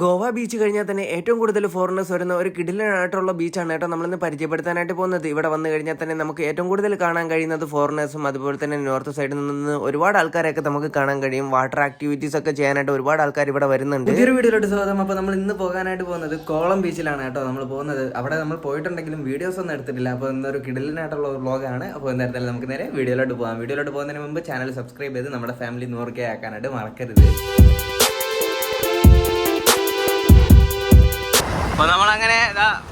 Goa beach കഴിഞ്ഞാൽ തന്നെ ഏറ്റവും കൂടുതൽ ഫോറിനേഴ്സ് വരുന്ന ഒരു കിടിലനായിട്ടുള്ള ബീച്ചാണ് കേട്ടോ നമ്മളിന്ന് പരിചയപ്പെടുത്താനായിട്ട് പോകുന്നത്. ഇവിടെ വന്നു കഴിഞ്ഞാൽ തന്നെ നമുക്ക് ഏറ്റവും കൂടുതൽ കാണാൻ കഴിയുന്നത് ഫോറിനേഴ്സും അതുപോലെ തന്നെ നോർത്ത് സൈഡിൽ നിന്ന് ഒരുപാട് ആൾക്കാരെയൊക്കെ നമുക്ക് കാണാൻ കഴിയും. വാട്ടർ ആക്ടിവിറ്റീസ് ഒക്കെ ചെയ്യാനായിട്ട് ഒരുപാട് ആൾക്കാർ ഇവിടെ വരുന്നുണ്ട്. പുതിയൊരു വീഡിയോയിലോട്ട് സ്വാഗതം. അപ്പോൾ നമ്മൾ ഇന്ന് പോകാനായിട്ട് പോകുന്നത് കോളം ബീച്ചിലാണ് കേട്ടോ നമ്മൾ പോകുന്നത്. അവിടെ നമ്മൾ പോയിട്ടുണ്ടെങ്കിലും വീഡിയോസ് ഒന്നും എടുത്തിട്ടില്ല. അപ്പോൾ ഇന്നൊരു കിടിലനായിട്ടുള്ള വ്ളോഗാണ്. അപ്പോൾ എന്തായാലും നമുക്ക് നേരെ വീഡിയോയിലോട്ട് പോകാം. വീഡിയോയിലോട്ട് പോകുന്നതിന് മുമ്പ് ചാനൽ സബ്സ്ക്രൈബ് ചെയ്ത് നമ്മുടെ ഫാമിലി 100K ആക്കാനായിട്ട് മറക്കരുത്. അപ്പൊ നമ്മളങ്ങനെ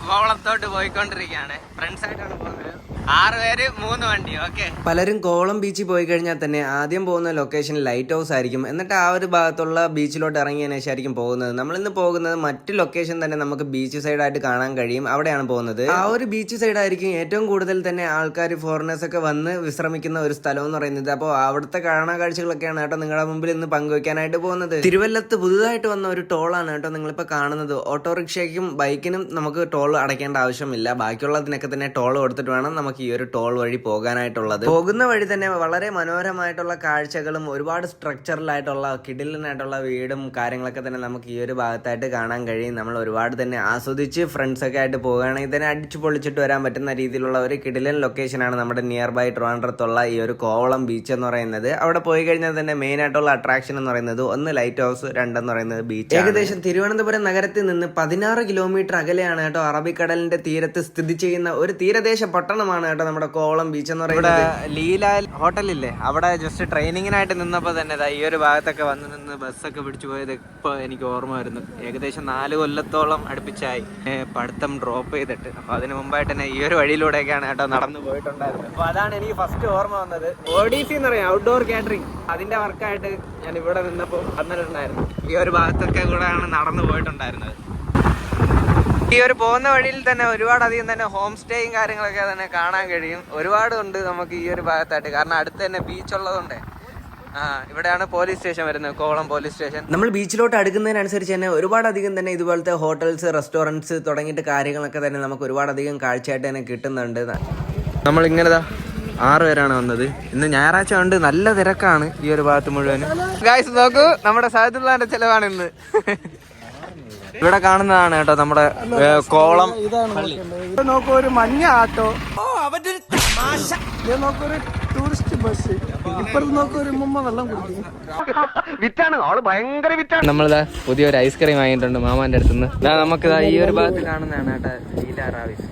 കോവളത്തോട്ട് പോയിക്കൊണ്ടിരിക്കുകയാണ്. ഫ്രണ്ട്സ് ആയിട്ടാണ് പോകുന്നത്. 6 പേര് 3 വണ്ടി. ഓക്കെ. പലരും കോളം ബീച്ചിൽ പോയി കഴിഞ്ഞാൽ തന്നെ ആദ്യം പോകുന്ന ലൊക്കേഷൻ ലൈറ്റ് ഹൗസ് ആയിരിക്കും. എന്നിട്ട് ആ ഒരു ഭാഗത്തുള്ള ബീച്ചിലോട്ട് ഇറങ്ങിയതിനു ശേഷമായിരിക്കും പോകുന്നത്. നമ്മളിന്ന് പോകുന്നത് മറ്റു ലൊക്കേഷൻ തന്നെ നമുക്ക് ബീച്ച് സൈഡായിട്ട് കാണാൻ കഴിയും. അവിടെയാണ് പോകുന്നത്. ആ ഒരു ബീച്ച് സൈഡായിരിക്കും ഏറ്റവും കൂടുതൽ തന്നെ ആൾക്കാർ ഫോറിനേഴ്സ് ഒക്കെ വന്ന് വിശ്രമിക്കുന്ന ഒരു സ്ഥലം എന്ന് പറയുന്നത്. അപ്പോൾ അവിടുത്തെ കാണാൻ കാഴ്ചകളൊക്കെയാണ് കേട്ടോ നിങ്ങളുടെ മുമ്പിൽ ഇന്ന് പങ്കുവയ്ക്കാനായിട്ട് പോകുന്നത്. തിരുവല്ലത്ത് പുതുതായിട്ട് വന്ന ഒരു ടോളാണ് കേട്ടോ നിങ്ങളിപ്പോൾ കാണുന്നത്. ഓട്ടോറിക്ഷയ്ക്കും ബൈക്കിനും നമുക്ക് ടോൾ അടയ്ക്കേണ്ട ആവശ്യമില്ല. ബാക്കിയുള്ളതിനൊക്കെ തന്നെ ടോൾ കൊടുത്തിട്ട് വേണം നമുക്ക് ഈ ഒരു ടോൾ വഴി പോകാനായിട്ടുള്ളത്. പോകുന്ന വഴി തന്നെ വളരെ മനോഹരമായിട്ടുള്ള കാഴ്ചകളും ഒരുപാട് സ്ട്രക്ചറിലായിട്ടുള്ള കിടിലനായിട്ടുള്ള വീടും കാര്യങ്ങളൊക്കെ തന്നെ നമുക്ക് ഈ ഒരു ഭാഗത്തായിട്ട് കാണാൻ കഴിയും. നമ്മൾ ഒരുപാട് തന്നെ ആസ്വദിച്ച് ഫ്രണ്ട്സ് ഒക്കെ ആയിട്ട് പോകുകയാണെങ്കിൽ തന്നെ അടിച്ചു പൊളിച്ചിട്ട് വരാൻ പറ്റുന്ന രീതിയിലുള്ള ഒരു കിടിലൻ ലൊക്കേഷനാണ് നമ്മുടെ നിയർ ബൈ ട്രിവാൻഡ്രത്തുള്ള ഈ ഒരു കോവളം ബീച്ച് എന്ന് പറയുന്നത്. അവിടെ പോയി കഴിഞ്ഞാൽ തന്നെ മെയിൻ ആയിട്ടുള്ള അട്രാക്ഷൻ എന്ന് പറയുന്നത് ഒന്ന് ലൈറ്റ് ഹൗസ്, രണ്ടെന്ന് പറയുന്നത് ബീച്ച്. ഏകദേശം തിരുവനന്തപുരം നഗരത്തിൽ നിന്ന് 16 കിലോമീറ്റർ അകലെയാണ് കേട്ടോ അറബിക്കടലിന്റെ തീരത്ത് സ്ഥിതി ചെയ്യുന്ന ഒരു തീരദേശ പട്ടണമാണ് കേട്ടോ നമ്മുടെ കോവളം ബീച്ച് എന്ന് പറയുന്നത്. ലീലാൽ ഹോട്ടലില്ലേ, അവിടെ ജസ്റ്റ് ട്രെയിനിങ്ങിനായിട്ട് നിന്നപ്പോൾ തന്നെ ഈ ഒരു ഭാഗത്തൊക്കെ വന്ന് നിന്ന് ബസ്സൊക്കെ പിടിച്ചു പോയത് ഇപ്പോൾ എനിക്ക് ഓർമ്മ വരുന്നു. ഏകദേശം 4 കൊല്ലത്തോളം അടുപ്പിച്ചായി പഠിത്തം ഡ്രോപ്പ് ചെയ്തിട്ട്. അപ്പോൾ അതിന് മുമ്പായിട്ട് തന്നെ ഈ ഒരു വഴിയിലൂടെയൊക്കെയാണ് കേട്ടോ നടന്നു പോയിട്ടുണ്ടായിരുന്നത്. അപ്പോൾ അതാണ് എനിക്ക് ഫസ്റ്റ് ഓർമ്മ വന്നത്. ODC എന്ന് പറയും, ഔട്ട്ഡോർ കാറ്ററിംഗ്. അതിന്റെ വർക്കായിട്ട് ഞാൻ ഇവിടെ നിന്നപ്പോൾ വന്നിട്ടുണ്ടായിരുന്നു. ഈ ഒരു ഭാഗത്തൊക്കെ കൂടെയാണ് നടന്നു പോയിട്ടുണ്ടായിരുന്നത്. ഈ ഒരു പോകുന്ന വഴിയിൽ തന്നെ ഒരുപാടധികം തന്നെ ഹോം സ്റ്റേയും കാര്യങ്ങളൊക്കെ തന്നെ കാണാൻ കഴിയും. ഒരുപാടുണ്ട് നമുക്ക് ഈ ഒരു ഭാഗത്തായിട്ട്. കാരണം അടുത്ത് തന്നെ ബീച്ച് ഉള്ളതുകൊണ്ട്. ഇവിടെയാണ് പോലീസ് സ്റ്റേഷൻ വരുന്നത്, കോവളം പോലീസ് സ്റ്റേഷൻ. നമ്മൾ ബീച്ചിലോട്ട് അടുക്കുന്നതിനനുസരിച്ച് തന്നെ ഒരുപാടധികം തന്നെ ഇതുപോലത്തെ ഹോട്ടൽസ്, റെസ്റ്റോറൻറ്റ്സ് തുടങ്ങിയിട്ട് കാര്യങ്ങളൊക്കെ തന്നെ നമുക്ക് ഒരുപാടധികം കാഴ്ചയായിട്ട് തന്നെ കിട്ടുന്നുണ്ട്. നമ്മളിങ്ങനെ 6 പേരാണ് വന്നത്. ഇന്ന് ഞായറാഴ്ച കൊണ്ട് നല്ല തിരക്കാണ് ഈ ഒരു ഭാഗത്ത് മുഴുവനും. ഗായ്സ് നോക്കൂ, നമ്മുടെ സഹദുള്ളാന്റെ ചെലവാണ് ഇന്ന്. ഇവിടെ കാണുന്നതാണ് കേട്ടോ നമ്മുടെ കോവളം പള്ളി. നോക്കൂ, ഒരു മഞ്ഞ ആട്ടോ. നോക്കൊരു ടൂറിസ്റ്റ് ബസ്. ഇപ്പുറത്ത് നോക്കൂ, ഒരു മുമ്മ വെള്ളം കുടിക്കും. വിറ്റാണ് ആള്, ഭയങ്കര വിറ്റാണ്. നമ്മളിതാ പുതിയൊരു ഐസ്ക്രീം വാങ്ങിയിട്ടുണ്ട് മാമാന്റെ അടുത്തുനിന്ന്. നമുക്കിതാ ഈ ഒരു ഭാഗത്ത് കാണുന്നതാണ് കേട്ടോ ലീല റാവിസ്.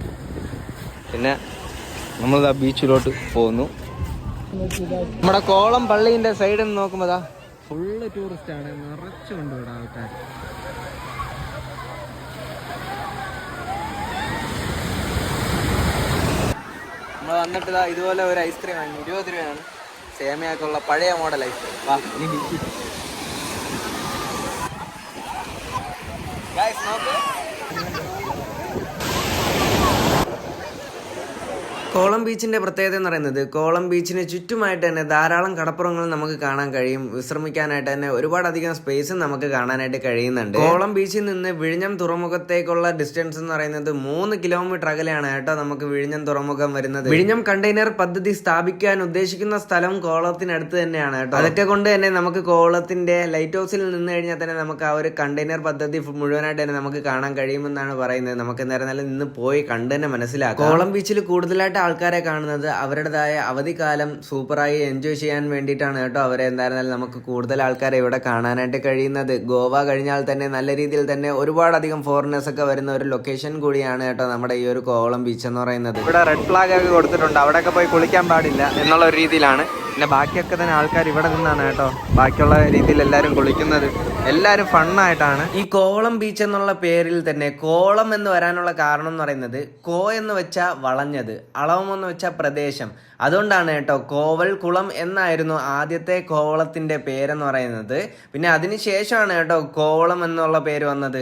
പിന്നെ നമ്മളിതാ ബീച്ചിലോട്ട് പോകുന്നു. നമ്മുടെ കോവളം പള്ളീന്റെ സൈഡിൽ നിന്ന് നോക്കുമ്പോ ഫുള്ള് ടൂറിസ്റ്റ് ആണ്, നിറച്ചുകൊണ്ട് ഇവിടെ ആൾക്കാർ. നമ്മൾ വന്നിട്ട് ഇതുപോലെ ഒരു ഐസ്ക്രീം വാങ്ങി. 20 രൂപയാണ്. സേമിയാക്കുള്ള പഴയ മോഡൽ ഐസ്ക്രീം. നോക്ക്, കോളം ബീച്ചിന്റെ പ്രത്യേകത എന്ന് പറയുന്നത് കോളം ബീച്ചിന് ചുറ്റുമായിട്ട് തന്നെ ധാരാളം കടപ്പുറങ്ങൾ നമുക്ക് കാണാൻ കഴിയും. വിശ്രമിക്കാനായിട്ട് തന്നെ ഒരുപാടധികം സ്പേസും നമുക്ക് കാണാനായിട്ട് കഴിയുന്നുണ്ട്. കോളം ബീച്ചിൽ നിന്ന് വിഴിഞ്ഞം തുറമുഖത്തേക്കുള്ള ഡിസ്റ്റൻസ് എന്ന് പറയുന്നത് 3 കിലോമീറ്റർ അകലെയാണ് കേട്ടോ നമുക്ക് വിഴിഞ്ഞം തുറമുഖം വരുന്നത്. വിഴിഞ്ഞം കണ്ടെയ്നർ പദ്ധതി സ്ഥാപിക്കാൻ ഉദ്ദേശിക്കുന്ന സ്ഥലം കോവളത്തിനടുത്ത് തന്നെയാണ് കേട്ടോ. അതൊക്കെ കൊണ്ട് തന്നെ നമുക്ക് കോവളത്തിന്റെ ലൈറ്റ് ഹൗസിൽ നിന്ന് കഴിഞ്ഞാൽ തന്നെ നമുക്ക് ആ ഒരു കണ്ടെയ്നർ പദ്ധതി മുഴുവനായിട്ട് തന്നെ നമുക്ക് കാണാൻ കഴിയുമെന്നാണ് പറയുന്നത്. നമുക്ക് എന്തായിരുന്നാലും ഇന്ന് പോയി കണ്ട് തന്നെ മനസ്സിലാക്കാം. കോളം ബീച്ചിൽ കൂടുതലായിട്ട് ആൾക്കാരെ കാണുന്നത് അവരുടേതായ അവധിക്കാലം സൂപ്പറായി എൻജോയ് ചെയ്യാൻ വേണ്ടിയിട്ടാണ് കേട്ടോ. അവരെ എന്തായിരുന്നാലും നമുക്ക് കൂടുതൽ ആൾക്കാരെ ഇവിടെ കാണാനായിട്ട് കഴിയുന്നത്. ഗോവ കഴിഞ്ഞാൽ തന്നെ നല്ല രീതിയിൽ തന്നെ ഒരുപാടധികം ഫോറിനേഴ്സ് ഒക്കെ വരുന്ന ഒരു ലൊക്കേഷൻ കൂടിയാണ് കേട്ടോ നമ്മുടെ ഈ ഒരു കോവളം ബീച്ച് എന്ന് പറയുന്നത്. ഇവിടെ റെഡ് ഫ്ലാഗ് ഒക്കെ കൊടുത്തിട്ടുണ്ട്, അവിടെയൊക്കെ പോയി കുളിക്കാൻ പാടില്ല എന്നുള്ള ഒരു രീതിയിലാണ്. പിന്നെ ബാക്കിയൊക്കെ തന്നെ ആൾക്കാർ ഇവിടെ നിന്നാണ് കേട്ടോ ബാക്കിയുള്ള രീതിയിൽ എല്ലാവരും കുളിക്കുന്നത്. എല്ലാവരും ഫണ്ണായിട്ടാണ്. ഈ കോവളം ബീച്ച് എന്നുള്ള പേരിൽ തന്നെ കോളം എന്ന് വരാനുള്ള കാരണം എന്ന് പറയുന്നത് കോ എന്ന് വെച്ചാൽ വളഞ്ഞത്, അളവം എന്ന് വെച്ചാൽ പ്രദേശം. അതുകൊണ്ടാണ് കേട്ടോ കോവൽ കുളം എന്നായിരുന്നു ആദ്യത്തെ കോവളത്തിന്റെ പേരെന്ന് പറയുന്നത്. പിന്നെ അതിനുശേഷമാണ് കേട്ടോ കോവളം എന്നുള്ള പേര് വന്നത്.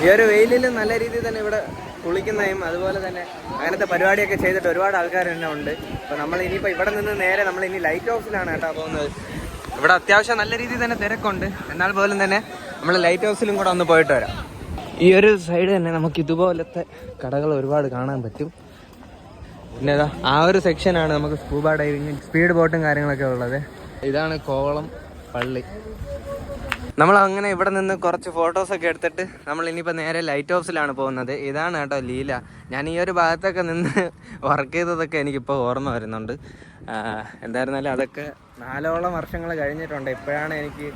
ഈ ഒരു വെയിലിൽ നല്ല രീതിയിൽ തന്നെ ഇവിടെ കുളിക്കുന്നതും അതുപോലെ തന്നെ അങ്ങനത്തെ പരിപാടിയൊക്കെ ചെയ്തിട്ട് ഒരുപാട് ആൾക്കാർ തന്നെ ഉണ്ട്. അപ്പോൾ നമ്മൾ ഇനിയിപ്പോൾ ഇവിടെ നിന്ന് നേരെ നമ്മൾ ഇനി ലൈറ്റ് ഹൗസിലാണ് കേട്ടോ പോകുന്നത്. ഇവിടെ അത്യാവശ്യം നല്ല രീതിയിൽ തന്നെ തിരക്കുണ്ട്. എന്നാൽ പോലും തന്നെ നമ്മൾ ലൈറ്റ് ഹൗസിലും കൂടെ ഒന്ന് പോയിട്ട് വരാം. ഈ ഒരു സൈഡ് തന്നെ നമുക്ക് ഇതുപോലത്തെ കടകൾ ഒരുപാട് കാണാൻ പറ്റും. പിന്നെ ആ ഒരു സെക്ഷനാണ് നമുക്ക് സ്കൂബ ഡൈവിങ്, സ്പീഡ് ബോട്ടും കാര്യങ്ങളൊക്കെ ഉള്ളത്. ഇതാണ് കോവളം പള്ളി. നമ്മൾ അങ്ങനെ ഇവിടെ നിന്ന് കുറച്ച് ഫോട്ടോസൊക്കെ എടുത്തിട്ട് നമ്മൾ ഇനിയിപ്പോൾ നേരെ ലൈറ്റ് ഹൗസിലാണ് പോകുന്നത്. ഇതാണ് കേട്ടോ ലീല. ഞാൻ ഈ ഒരു ഭാഗത്തൊക്കെ നിന്ന് വർക്ക് ചെയ്തതൊക്കെ എനിക്കിപ്പോൾ ഓർമ്മ വരുന്നുണ്ട്. എന്തായിരുന്നാലും അതൊക്കെ 4ഓളം വർഷങ്ങൾ കഴിഞ്ഞിട്ടുണ്ട്. ഇപ്പോഴാണ് എനിക്ക്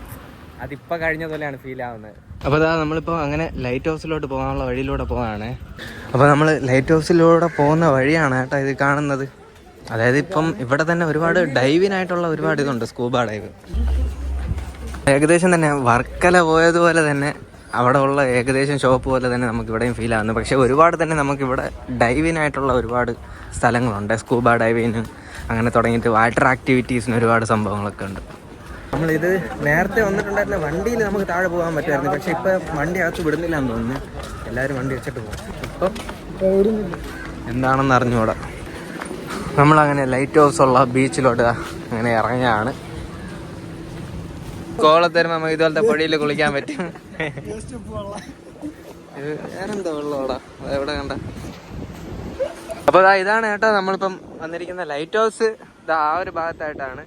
അതിപ്പോൾ കഴിഞ്ഞ പോലെയാണ് ഫീൽ ആവുന്നത്. അപ്പോൾ അതാ നമ്മളിപ്പോൾ അങ്ങനെ ലൈറ്റ് ഹൗസിലോട്ട് പോകാനുള്ള വഴിയിലൂടെ പോകാണ്. അപ്പോൾ നമ്മൾ ലൈറ്റ് ഹൗസിലൂടെ പോകുന്ന വഴിയാണ് കേട്ടോ ഇത് കാണുന്നത്. അതായത് ഇപ്പം ഇവിടെ തന്നെ ഒരുപാട് ഡൈവിനായിട്ടുള്ള ഒരുപാട് ഇതുണ്ട്, സ്കൂബ ഡൈവ്. ഏകദേശം തന്നെ വർക്കല പോയതുപോലെ തന്നെ അവിടെ ഉള്ള ഏകദേശം ഷോപ്പ് പോലെ തന്നെ നമുക്ക് ഇവിടെയും ഫീൽ ആവുന്നു. പക്ഷേ ഒരുപാട് തന്നെ നമുക്കിവിടെ ഡൈവിനായിട്ടുള്ള ഒരുപാട് സ്ഥലങ്ങളുണ്ട്. സ്കൂബ ഡൈവിന് അങ്ങനെ തുടങ്ങിയിട്ട് വാട്ടർ ആക്ടിവിറ്റീസിന് ഒരുപാട് സംഭവങ്ങളൊക്കെ ഉണ്ട്. നമ്മളിത് നേരത്തെ വന്നിട്ടുണ്ടായിരുന്ന വണ്ടിയിൽ നമുക്ക് താഴെ പോകാൻ പറ്റുമായിരുന്നു. പക്ഷേ ഇപ്പം വണ്ടി അകത്ത് വിടുന്നില്ല എന്ന് തോന്നുന്നു. എല്ലാവരും വണ്ടി വെച്ചിട്ട് പോകും. ഇപ്പം എന്താണെന്ന് അറിഞ്ഞുകൂടാ. നമ്മളങ്ങനെ ലൈറ്റ് ഹൗസ് ഉള്ള ബീച്ചിലോട്ട് അങ്ങനെ ഇറങ്ങിയാണ്. കോളത്തരുമ്പോ നമുക്ക് ഇതുപോലത്തെ പൊടിയിൽ കുളിക്കാൻ പറ്റും. വേറെന്താ വെള്ളോടാ എവിടെ കണ്ട. അപ്പോൾ ഇതാണ് കേട്ടോ നമ്മളിപ്പം വന്നിരിക്കുന്ന ലൈറ്റ് ഹൗസ്. ആ ഒരു ഭാഗത്തായിട്ടാണ്.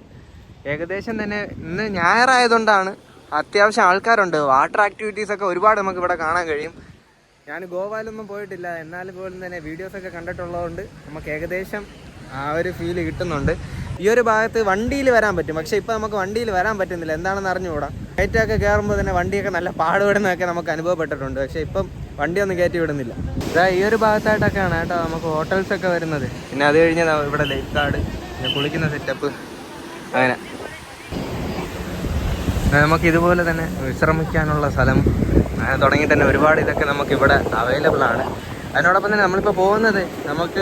ഏകദേശം തന്നെ ഇന്ന് ഞായറായതുകൊണ്ടാണ് അത്യാവശ്യം ആൾക്കാരുണ്ട്. വാട്ടർ ആക്ടിവിറ്റീസൊക്കെ ഒരുപാട് നമുക്ക് ഇവിടെ കാണാൻ കഴിയും. ഞാൻ ഗോവയിലൊന്നും പോയിട്ടില്ല, എന്നാലും പോലും തന്നെ വീഡിയോസൊക്കെ കണ്ടിട്ടുള്ളതുകൊണ്ട് നമുക്ക് ഏകദേശം ആ ഒരു ഫീല് കിട്ടുന്നുണ്ട്. ഈ ഒരു ഭാഗത്ത് വണ്ടിയിൽ വരാൻ പറ്റും, പക്ഷേ ഇപ്പോൾ നമുക്ക് വണ്ടിയിൽ വരാൻ പറ്റുന്നില്ല. എന്താണെന്ന് അറിഞ്ഞുകൂടാ. കയറ്റൊക്കെ കയറുമ്പോൾ തന്നെ വണ്ടിയൊക്കെ നല്ല പാടുപെടുന്നതൊക്കെ നമുക്ക് അനുഭവപ്പെട്ടിട്ടുണ്ട്. പക്ഷേ ഇപ്പം വണ്ടിയൊന്നും കയറ്റി വിടുന്നില്ല. ഈ ഒരു ഭാഗത്തായിട്ടൊക്കെയാണ് കേട്ടോ നമുക്ക് ഹോട്ടൽസൊക്കെ വരുന്നത്. പിന്നെ അത് കഴിഞ്ഞ് ഇവിടെ ലൈഫ് ഗാർഡ്, പിന്നെ കുളിക്കുന്ന സെറ്റപ്പ്, അങ്ങനെ നമുക്ക് ഇതുപോലെ തന്നെ വിശ്രമിക്കാനുള്ള സ്ഥലം തുടങ്ങി തന്നെ ഒരുപാട് ഇതൊക്കെ നമുക്കിവിടെ അവൈലബിൾ ആണ്. അതിനോടൊപ്പം തന്നെ നമ്മളിപ്പോൾ പോകുന്നത് നമുക്ക്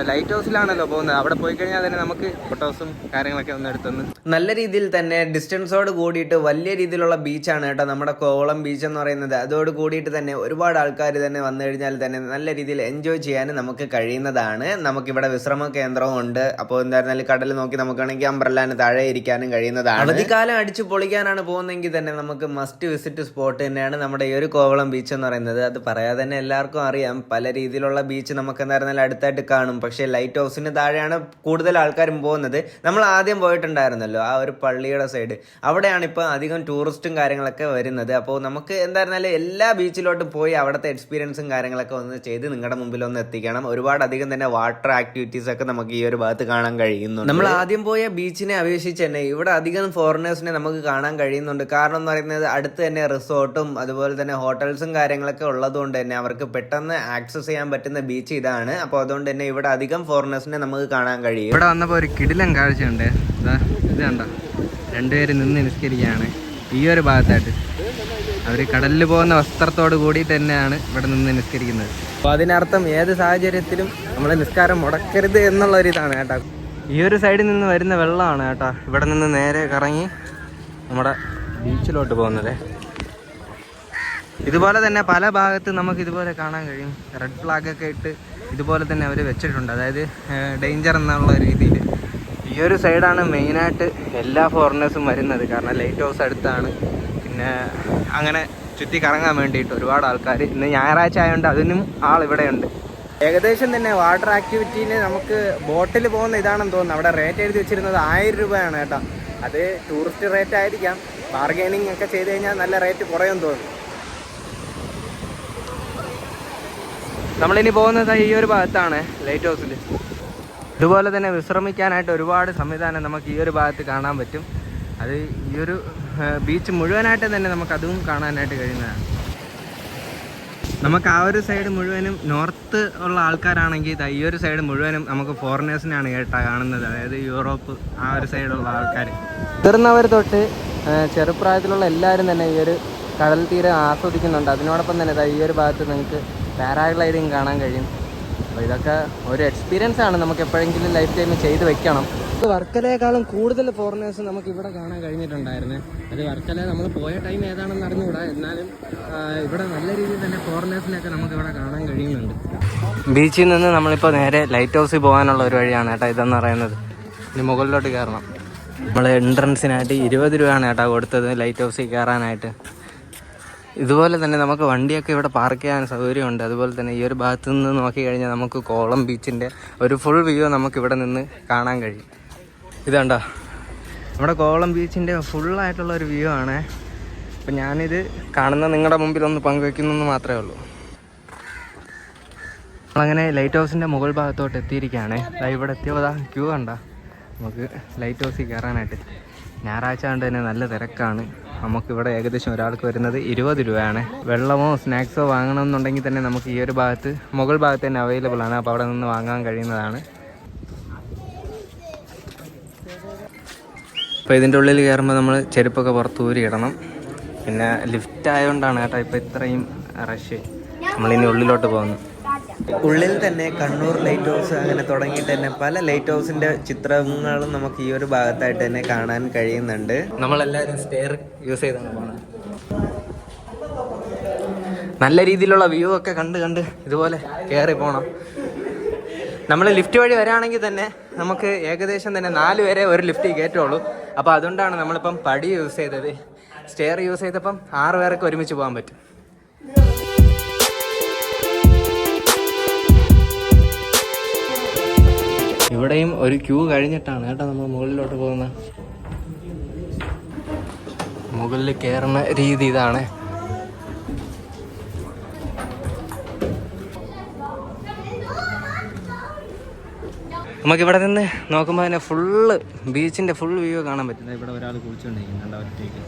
ലൈറ്റ് ഹൗസിലാണല്ലോ പോകുന്നത്. അവിടെ പോയി കഴിഞ്ഞാൽ തന്നെ നമുക്ക് ഫോട്ടോസും കാര്യങ്ങളൊക്കെ ഒന്ന് എടുത്തുനിന്ന് നല്ല രീതിയിൽ തന്നെ ഡിസ്റ്റൻസോട് കൂടിയിട്ട് വലിയ രീതിയിലുള്ള ബീച്ചാണ് കേട്ടോ നമ്മുടെ കോവളം ബീച്ച് എന്ന് പറയുന്നത്. അതോട് കൂടിയിട്ട് തന്നെ ഒരുപാട് ആൾക്കാർ തന്നെ വന്നു കഴിഞ്ഞാൽ തന്നെ നല്ല രീതിയിൽ എൻജോയ് ചെയ്യാൻ നമുക്ക് കഴിയുന്നതാണ്. നമുക്കിവിടെ വിശ്രമ കേന്ദ്രവും ഉണ്ട്. അപ്പോൾ എന്തായിരുന്നാലും കടൽ നോക്കി നമുക്കാണെങ്കിൽ അംബ്രല്ലാന് താഴെ ഇരിക്കാനും കഴിയുന്നതാണ്. അവധിക്കാലം അടിച്ചു പൊളിക്കാനാണ് പോകുന്നതെങ്കിൽ തന്നെ നമുക്ക് മസ്റ്റ് വിസിറ്റ് സ്പോട്ട് തന്നെയാണ് നമ്മുടെ ഈ ഒരു കോവളം ബീച്ച് എന്ന് പറയുന്നത്. അത് പറയാതെ തന്നെ എല്ലാവർക്കും അറിയാം. പല രീതിയിലുള്ള ബീച്ച് നമുക്ക് എന്തായിരുന്നാലും അടുത്തായിട്ട് കാണും. പക്ഷേ ലൈറ്റ് ഹൗസിന് താഴെയാണ് കൂടുതൽ ആൾക്കാരും പോകുന്നത്. നമ്മൾ ആദ്യം പോയിട്ടുണ്ടായിരുന്നല്ലോ ആ ഒരു പള്ളിയുടെ സൈഡ്, അവിടെയാണ് ഇപ്പോൾ അധികം ടൂറിസ്റ്റും കാര്യങ്ങളൊക്കെ വരുന്നത്. അപ്പോൾ നമുക്ക് എന്തായിരുന്നാലും എല്ലാ ബീച്ചിലോട്ടും പോയി അവിടുത്തെ എക്സ്പീരിയൻസും കാര്യങ്ങളൊക്കെ ഒന്ന് ചെയ്ത് നിങ്ങളുടെ മുമ്പിൽ ഒന്ന് എത്തിക്കണം. ഒരുപാട് അധികം തന്നെ വാട്ടർ ആക്ടിവിറ്റീസ് ഒക്കെ നമുക്ക് ഈ ഒരു ഭാഗത്ത് കാണാൻ കഴിയുന്നു. നമ്മൾ ആദ്യം പോയ ബീച്ചിനെ അപേക്ഷിച്ച് തന്നെ ഇവിടെ അധികം ഫോറിനേഴ്സിനെ നമുക്ക് കാണാൻ കഴിയുന്നുണ്ട്. കാരണം എന്ന് പറയുന്നത് അടുത്ത് തന്നെ റിസോർട്ടും അതുപോലെ തന്നെ ഹോട്ടൽസും കാര്യങ്ങളൊക്കെ ഉള്ളതുകൊണ്ട് തന്നെ അവർക്ക് പെട്ടെന്ന് ആക്സസ് ചെയ്യാൻ പറ്റുന്ന ബീച്ച് ഇതാണ്. അപ്പോൾ അതുകൊണ്ട് തന്നെ ഇവിടെ അധികം ഫോറിനേഴ്സിനെ നമുക്ക് കാണാൻ കഴിയും. ഇവിടെ വന്നപ്പോൾ ഒരു കിടിലൻ കാഴ്ചയുണ്ട്. ഇത് കണ്ടോ, രണ്ടുപേര് നിന്ന് നിസ്കരിക്കുകയാണ് ഈ ഒരു ഭാഗത്തായിട്ട്. അവർ കടലിൽ പോകുന്ന വസ്ത്രത്തോട് കൂടിയിട്ട് തന്നെയാണ് ഇവിടെ നിന്ന് നിസ്കരിക്കുന്നത്. അപ്പോൾ അതിനർത്ഥം ഏത് സാഹചര്യത്തിലും നമ്മൾ നിസ്കാരം മുടക്കരുത് എന്നുള്ളൊരിതാണ് കേട്ടോ. ഈ ഒരു സൈഡിൽ നിന്ന് വരുന്ന വെള്ളമാണ് കേട്ടോ ഇവിടെ നിന്ന് നേരെ കറങ്ങി നമ്മുടെ ബീച്ചിലോട്ട് പോകുന്നത്. ഇതുപോലെ തന്നെ പല ഭാഗത്ത് നമുക്ക് ഇതുപോലെ കാണാൻ കഴിയും. റെഡ് ഫ്ലാഗൊക്കെ ഇട്ട് ഇതുപോലെ തന്നെ അവർ വെച്ചിട്ടുണ്ട്. അതായത് ഡേഞ്ചർ എന്നുള്ള രീതിയിൽ. ഈ ഒരു സൈഡാണ് മെയിനായിട്ട് എല്ലാ ഫോറിനേഴ്സും വരുന്നത്. കാരണം ലൈറ്റ് ഹൗസ് അടുത്താണ്. പിന്നെ അങ്ങനെ ചുറ്റി കറങ്ങാൻ വേണ്ടിയിട്ട് ഒരുപാട് ആൾക്കാർ. ഇന്ന് ഞായറാഴ്ച ആയതുകൊണ്ട് അതിനും ആളിവിടെയുണ്ട്. ഏകദേശം തന്നെ വാട്ടർ ആക്ടിവിറ്റീന് നമുക്ക് ബോട്ടിൽ പോകുന്ന ഇതാണെന്ന് തോന്നുന്നു. അവിടെ റേറ്റ് എഴുതി വെച്ചിരുന്നത് 1000 രൂപയാണ് കേട്ടോ. അത് ടൂറിസ്റ്റ് റേറ്റ് ആയിരിക്കാം. ബാർഗൈനിങ് ഒക്കെ ചെയ്ത് കഴിഞ്ഞാൽ നല്ല റേറ്റ് കുറയുമെന്ന് തോന്നുന്നു. നമ്മളിനി പോകുന്നത് ഈ ഒരു ഭാഗത്താണ് ലൈറ്റ് ഹൗസിൽ. ഇതുപോലെ തന്നെ വിശ്രമിക്കാനായിട്ട് ഒരുപാട് സംവിധാനം നമുക്ക് ഈ ഒരു ഭാഗത്ത് കാണാൻ പറ്റും. അത് ഈ ഒരു ബീച്ച് മുഴുവനായിട്ട് തന്നെ നമുക്ക് അതും കാണാനായിട്ട് കഴിയുന്നതാണ്. നമുക്ക് ആ ഒരു സൈഡ് മുഴുവനും നോർത്ത് ഉള്ള ആൾക്കാരാണെങ്കിൽ ഈ ഒരു സൈഡ് മുഴുവനും നമുക്ക് ഫോറിനേഴ്സിനാണ് കേട്ടാ കാണുന്നത്. അതായത് യൂറോപ്പ് ആ ഒരു സൈഡുള്ള ആൾക്കാർ. മുതിർന്നവർ തൊട്ട് ചെറുപ്രായത്തിലുള്ള എല്ലാവരും തന്നെ ഈ ഒരു കടൽ തീരം ആസ്വദിക്കുന്നുണ്ട്. അതിനോടൊപ്പം തന്നെ ഈ ഒരു ഭാഗത്ത് നിങ്ങൾക്ക് പാരാഗ്ലൈഡിങ് കാണാൻ കഴിയും. അപ്പോൾ ഇതൊക്കെ ഒരു എക്സ്പീരിയൻസ് ആണ്. നമുക്ക് എപ്പോഴെങ്കിലും ലൈഫ് ടൈമിൽ ചെയ്ത് വെക്കണം. വർക്കലയെക്കാളും കൂടുതൽ ഫോറിനേഴ്സ് നമുക്ക് ഇവിടെ കാണാൻ കഴിഞ്ഞിട്ടുണ്ടായിരുന്നു. അത് വർക്കല നമ്മൾ പോയ ടൈം ഏതാണെന്ന് അറിഞ്ഞുകൂടാ. എന്നാലും ഇവിടെ നല്ല രീതിയിൽ തന്നെ ഫോറിനേഴ്സിനെയൊക്കെ നമുക്ക് ഇവിടെ കാണാൻ കഴിയുന്നുണ്ട്. ബീച്ചിൽ നിന്ന് നമ്മളിപ്പോൾ നേരെ ലൈറ്റ് ഹൗസിൽ പോകാനുള്ള ഒരു വഴിയാണ് കേട്ടോ ഇതെന്ന് പറയുന്നത്. ഇനി മുകളിലോട്ട് കയറണം. നമ്മൾ എൻട്രൻസിനായിട്ട് 20 രൂപയാണ് കേട്ടോ കൊടുത്തത് ലൈറ്റ് ഹൗസിൽ കയറാനായിട്ട്. ഇതുപോലെ തന്നെ നമുക്ക് വണ്ടിയൊക്കെ ഇവിടെ പാർക്ക് ചെയ്യാൻ സൗകര്യമുണ്ട്. അതുപോലെ തന്നെ ഈ ഒരു ഭാഗത്ത് നിന്ന് നോക്കി കഴിഞ്ഞാൽ നമുക്ക് കോവളം ബീച്ചിൻ്റെ ഒരു ഫുൾ വ്യൂ നമുക്ക് ഇവിടെ നിന്ന് കാണാൻ കഴിയും. ഇതുണ്ടോ നമ്മുടെ കോവളം ബീച്ചിൻ്റെ ഫുള്ളായിട്ടുള്ള ഒരു വ്യൂ ആണ്. അപ്പം ഞാനിത് കാണുന്ന നിങ്ങളുടെ മുമ്പിൽ ഒന്ന് പങ്കുവയ്ക്കുന്നു മാത്രമേ ഉള്ളൂ. നമ്മളങ്ങനെ ലൈറ്റ് ഹൗസിൻ്റെ മുകൾ ഭാഗത്തോട്ട് എത്തിയിരിക്കുകയാണ്. ഇവിടെ എത്തിയപ്പോൾ ക്യൂ കണ്ട നമുക്ക് ലൈറ്റ് ഹൗസിൽ കയറാനായിട്ട്. ഞായറാഴ്ച കൊണ്ട് തന്നെ നല്ല തിരക്കാണ്. നമുക്കിവിടെ ഏകദേശം ഒരാൾക്ക് വരുന്നത് 20 രൂപയാണ്. വെള്ളമോ സ്നാക്സോ വാങ്ങണമെന്നുണ്ടെങ്കിൽ തന്നെ നമുക്ക് ഈ ഒരു ഭാഗത്ത് മുകൾ ഭാഗത്ത് തന്നെ അവൈലബിൾ ആണ്. അപ്പോൾ അവിടെ നിന്ന് വാങ്ങാൻ കഴിയുന്നതാണ്. അപ്പോൾ ഇതിൻ്റെ ഉള്ളിൽ കയറുമ്പോൾ നമ്മൾ ചെരുപ്പൊക്കെ പുറത്ത് ഊരി ഇടണം. പിന്നെ ലിഫ്റ്റ് ആയതുകൊണ്ടാണ് കേട്ടോ ഇപ്പോൾ ഇത്രയും റഷ്. നമ്മളിനി ഉള്ളിലോട്ട് പോകുന്നു. ഉള്ളിൽ തന്നെ കണ്ണൂർ ലൈറ്റ് ഹൗസ് അങ്ങനെ തുടങ്ങിയിട്ട് തന്നെ പല ലൈറ്റ് ഹൗസിന്റെ ചിത്രങ്ങളും നമുക്ക് ഈ ഒരു ഭാഗത്തായിട്ട് തന്നെ കാണാൻ കഴിയുന്നുണ്ട്. നമ്മളെല്ലാവരും സ്റ്റെയർ യൂസ് ചെയ്താണ് പോകുന്നത്. നല്ല രീതിയിലുള്ള വ്യൂ ഒക്കെ കണ്ട് ഇതുപോലെ കയറി പോകണം. നമ്മൾ ലിഫ്റ്റ് വഴി വരാണെങ്കിൽ തന്നെ നമുക്ക് ഏകദേശം തന്നെ 4 പേരെ ഒരു ലിഫ്റ്റ് കയറ്റുള്ളൂ. അപ്പോൾ അതുകൊണ്ടാണ് നമ്മളിപ്പം പടി യൂസ് ചെയ്തത്. സ്റ്റെയർ യൂസ് ചെയ്തപ്പം 6 പേർക്ക് ഒരുമിച്ച് പോകാൻ പറ്റും. ഇവിടെയും ഒരു ക്യൂ കഴിഞ്ഞിട്ടാണ് കേട്ടോ നമ്മൾ മുകളിലോട്ട് പോകുന്നത്. മുകളിൽ കയറുന്ന രീതി ഇതാണ്. നമുക്കിവിടെ നിന്ന് നോക്കുമ്പോൾ തന്നെ ഫുള്ള് ബീച്ചിൻ്റെ ഫുൾ വ്യൂ കാണാൻ പറ്റും. ഇവിടെ ഒരാൾ കുളിച്ചുകൊണ്ടിരിക്കുന്നു കണ്ട ഒറ്റയ്ക്ക്.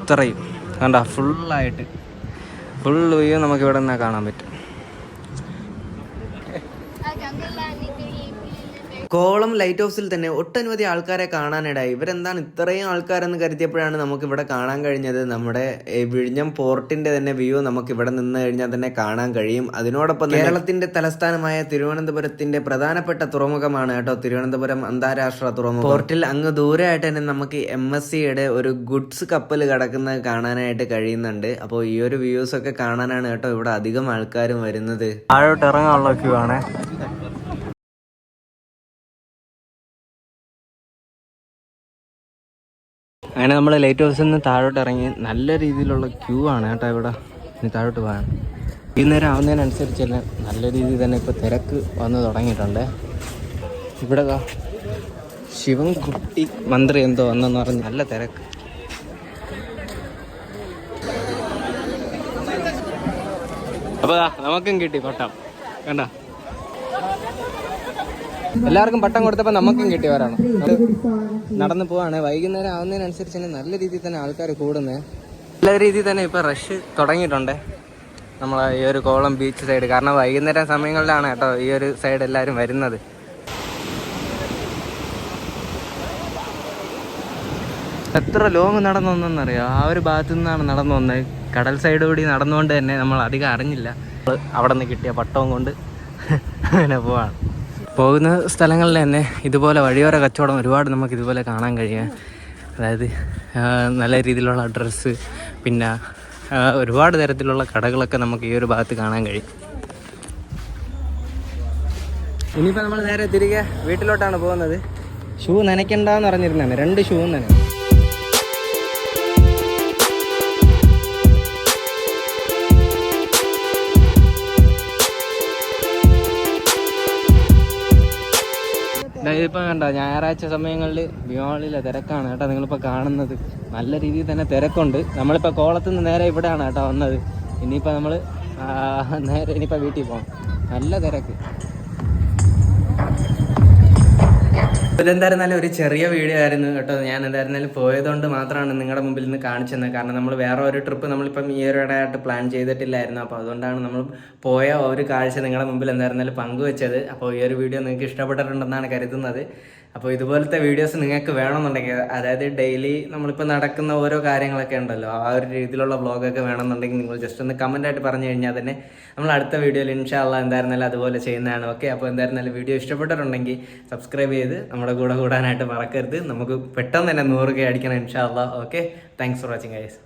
ഇത്രയും കണ്ട ഫുള്ളായിട്ട് ഫുൾ വ്യൂ നമുക്കിവിടെ നിന്ന് കാണാൻ പറ്റും. കോളം ലൈറ്റ് ഹൗസിൽ തന്നെ ഒട്ടനവധി ആൾക്കാരെ കാണാനിടയായി. ഇവരെന്താണ് ഇത്രയും ആൾക്കാരെന്ന് കരുതിയപ്പോഴാണ് നമുക്കിവിടെ കാണാൻ കഴിഞ്ഞത്. നമ്മുടെ വിഴിഞ്ഞം പോർട്ടിന്റെ തന്നെ വ്യൂ നമുക്ക് ഇവിടെ നിന്ന് കഴിഞ്ഞാൽ തന്നെ കാണാൻ കഴിയും. അതിനോടൊപ്പം കേരളത്തിന്റെ തലസ്ഥാനമായ തിരുവനന്തപുരത്തിന്റെ പ്രധാനപ്പെട്ട തുറമുഖമാണ് കേട്ടോ തിരുവനന്തപുരം അന്താരാഷ്ട്ര തുറമുഖം. പോർട്ടിൽ അങ്ങ് ദൂരെയായിട്ട് തന്നെ നമുക്ക് MSCയുടെ ഒരു ഗുഡ്സ് കപ്പൽ കിടക്കുന്നത് കാണാനായിട്ട് കഴിയുന്നുണ്ട്. അപ്പോൾ ഈ ഒരു വ്യൂസ് ഒക്കെ കാണാനാണ് കേട്ടോ ഇവിടെ അധികം ആൾക്കാരും വരുന്നത്. താഴോട്ട് ഇറങ്ങാനുള്ള ക്യൂ ആണ്. അങ്ങനെ നമ്മൾ ലൈറ്റ് ഹൗസിൽ നിന്ന് താഴോട്ട് ഇറങ്ങി. നല്ല രീതിയിലുള്ള ക്യൂ ആണ് കേട്ടോ ഇവിടെ. ഇനി താഴോട്ട് പോകാൻ ഈ നേരം ആവുന്നതിനനുസരിച്ചല്ല നല്ല രീതിയിൽ തന്നെ ഇപ്പോൾ തിരക്ക് വന്ന് തുടങ്ങിയിട്ടുണ്ട്. ഇവിടെ ശിവൻകുട്ടി മന്ത്രി എന്തോ വന്നെന്ന് പറഞ്ഞ് നല്ല തിരക്ക്. അപ്പോൾ നമുക്കും കിട്ടി പട്ടം കണ്ട. എല്ലാവർക്കും പട്ടം കൊടുത്തപ്പോൾ നമുക്കും കിട്ടിയവരാണ്. നടന്നു പോവാണ്. വൈകുന്നേരം ആവുന്നതിനനുസരിച്ച് തന്നെ നല്ല രീതിയിൽ തന്നെ ആൾക്കാർ കൂടുന്നത്. നല്ല രീതിയിൽ തന്നെ ഇപ്പോൾ റഷ് തുടങ്ങിയിട്ടുണ്ട് നമ്മളെ ഈ ഒരു കോളം ബീച്ച് സൈഡ്. കാരണം വൈകുന്നേരം സമയങ്ങളിലാണ് കേട്ടോ ഈ ഒരു സൈഡ് എല്ലാവരും വരുന്നത്. എത്ര ലോങ് നടന്നു വന്നെന്നറിയോ? ആ ഒരു ഭാഗത്തു നിന്നാണ് നടന്നു വന്നത്. കടൽ സൈഡ് കൂടി നടന്നുകൊണ്ട് തന്നെ നമ്മൾ അധികം അറിഞ്ഞില്ല. അവിടെ നിന്ന് കിട്ടിയ പട്ടവും കൊണ്ട് അങ്ങനെ പോവാണ്. പോകുന്ന സ്ഥലങ്ങളിൽ തന്നെ ഇതുപോലെ വഴിയോര കച്ചവടം ഒരുപാട് നമുക്ക് ഇതുപോലെ കാണാൻ കഴിയും. അതായത് നല്ല രീതിയിലുള്ള ഡ്രസ്സ്, പിന്നെ ഒരുപാട് തരത്തിലുള്ള കടകളൊക്കെ നമുക്ക് ഈ ഒരു ഭാഗത്ത് കാണാൻ കഴിയും. ഇനിയിപ്പോൾ നമ്മൾ നേരെ തിരികെ വീട്ടിലോട്ടാണ് പോകുന്നത്. ഷൂ നനയ്ക്കണ്ടെന്ന് പറഞ്ഞിരുന്നതാണ്. 2 ഷൂ നനയ്ക്കും. ഇതിപ്പോൾ കണ്ട ഞായറാഴ്ച സമയങ്ങളിൽ ബിയോളിലെ തിരക്കാണ് കേട്ടോ നിങ്ങളിപ്പോൾ കാണുന്നത്. നല്ല രീതിയിൽ തന്നെ തിരക്കുണ്ട്. നമ്മളിപ്പോൾ കോളത്തു നിന്ന് നേരെ ഇവിടെയാണ് കേട്ടോ വന്നത്. ഇനിയിപ്പോൾ നമ്മൾ നേരെ ഇനിയിപ്പോൾ വീട്ടിൽ പോകണം. നല്ല തിരക്ക്. ഇതെന്തായിരുന്നാലും ഒരു ചെറിയ വീഡിയോ ആയിരുന്നു കേട്ടോ. ഞാൻ എന്തായിരുന്നാലും പോയതുകൊണ്ട് മാത്രമാണ് നിങ്ങളുടെ മുമ്പിൽ നിന്ന് കാണിച്ചത്. കാരണം നമ്മൾ വേറെ ഒരു ട്രിപ്പ് നമ്മളിപ്പം ഈ ഒരു ഇടയായിട്ട് പ്ലാൻ ചെയ്തിട്ടില്ലായിരുന്നു. അപ്പോൾ അതുകൊണ്ടാണ് നമ്മൾ പോയ ഒരു കാഴ്ച നിങ്ങളുടെ മുമ്പിൽ എന്തായിരുന്നാലും പങ്കുവെച്ചത്. അപ്പോൾ ഈ ഒരു വീഡിയോ നിങ്ങൾക്ക് ഇഷ്ടപ്പെട്ടിട്ടുണ്ടെന്നാണ് കരുതുന്നത്. അപ്പോൾ ഇതുപോലത്തെ വീഡിയോസ് നിങ്ങൾക്ക് വേണമെന്നുണ്ടെങ്കിൽ, അതായത് ഡെയിലി നമ്മളിപ്പോൾ നടക്കുന്ന ഓരോ കാര്യങ്ങളൊക്കെ ഉണ്ടല്ലോ, ആ ഒരു രീതിയിലുള്ള വ്ളോഗൊക്കെ വേണമെന്നുണ്ടെങ്കിൽ നിങ്ങൾ ജസ്റ്റ് ഒന്ന് കമൻറ്റായിട്ട് പറഞ്ഞു കഴിഞ്ഞാൽ തന്നെ നമ്മൾ അടുത്ത വീഡിയോയിൽ ഇൻഷാ അല്ലാഹ് എന്തായിരുന്നാലും അതുപോലെ ചെയ്യുന്നതാണ്. ഓക്കെ, അപ്പോൾ എന്തായിരുന്നാലും വീഡിയോ ഇഷ്ടപ്പെട്ടിട്ടുണ്ടെങ്കിൽ സബ്സ്ക്രൈബ് ചെയ്ത് നമ്മുടെ കൂടെ കൂടാനായിട്ട് മറക്കരുത്. നമുക്ക് പെട്ടെന്ന് തന്നെ 100K അടിക്കണം ഇൻഷാ അല്ലാഹ്. Okay, thanks for watching guys.